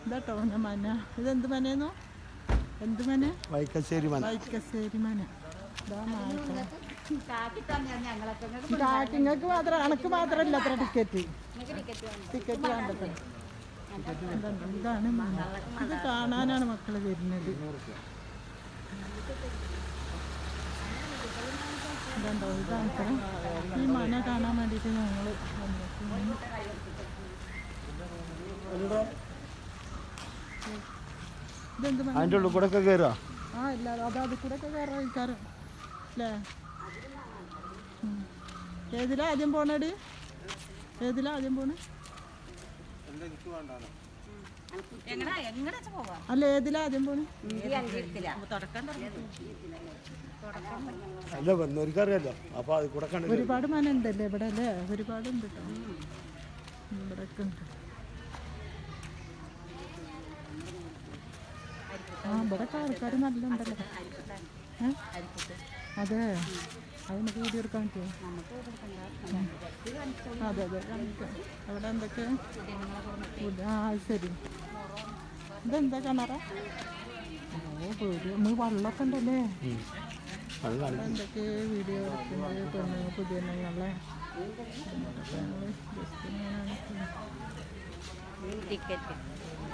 ഇതാട്ടോ മന. ഇതെന്ത് മനേന്നോ? എന്ത് മന? വൈക്കശ്ശേരി മന. വൈക്കശ്ശേരി മന. കാക്കിങ്ങൾക്ക് മാത്രം, അനക്ക് മാത്രമല്ല അത്ര ടിക്കറ്റ്. ടിക്കറ്റ് വേണ്ടത്. ഇതാണ് മന. ഇത് കാണാനാണ് മക്കൾ വരുന്നത്. ഇതുണ്ടോ? ഇതാണ് ഈ മന കാണാൻ വേണ്ടിയിട്ട് ഞങ്ങൾ ഇതെന്ത് മന? അതിൻ്റെ ഉള്ളിൽ കൂടെ ഒക്കെ കയറുക. ആ ഇല്ല, അത് അതിൽ കൂടെ ഒക്കെ കയറാൻ അല്ലേ? ഏതിലാ ആദ്യം പോണടി? ഏതിലാ ആദ്യം പോണേ? അല്ല ഏതിലാ ആദ്യം പോണേ? അല്ല വന്നവർക്ക് അറിയാലോ. അപ്പൊ അത് കൂടെ കണ്ടു. ഒരുപാട് മന ഉണ്ടല്ലേ ഇവിടെ അല്ലേ? ഒരുപാട് ഉണ്ട് കേട്ടോ. ഇവിടെ ഒക്കെ ഉണ്ട്. ആ ഇവിടെ ആൾക്കാർ നല്ല ഉണ്ടല്ലോ. അതെ, അത് നമുക്ക് വീഡിയോ എടുക്കാൻ പറ്റുമോ? അതെ അതെ കാണിക്കാം. അവിടെ എന്തൊക്കെ? ആ ശരി. ഇതെന്താ കിണറ? ഓ പേടി. നമ്മൾ വെള്ളമൊക്കെ ഉണ്ടല്ലേ? എന്തൊക്കെ വീഡിയോ എടുക്കുന്നത് പെണ്ണുങ്ങൾ, പുതിയ പെണ്ണുങ്ങളെ. ജസ്റ്റ് ഇങ്ങനെ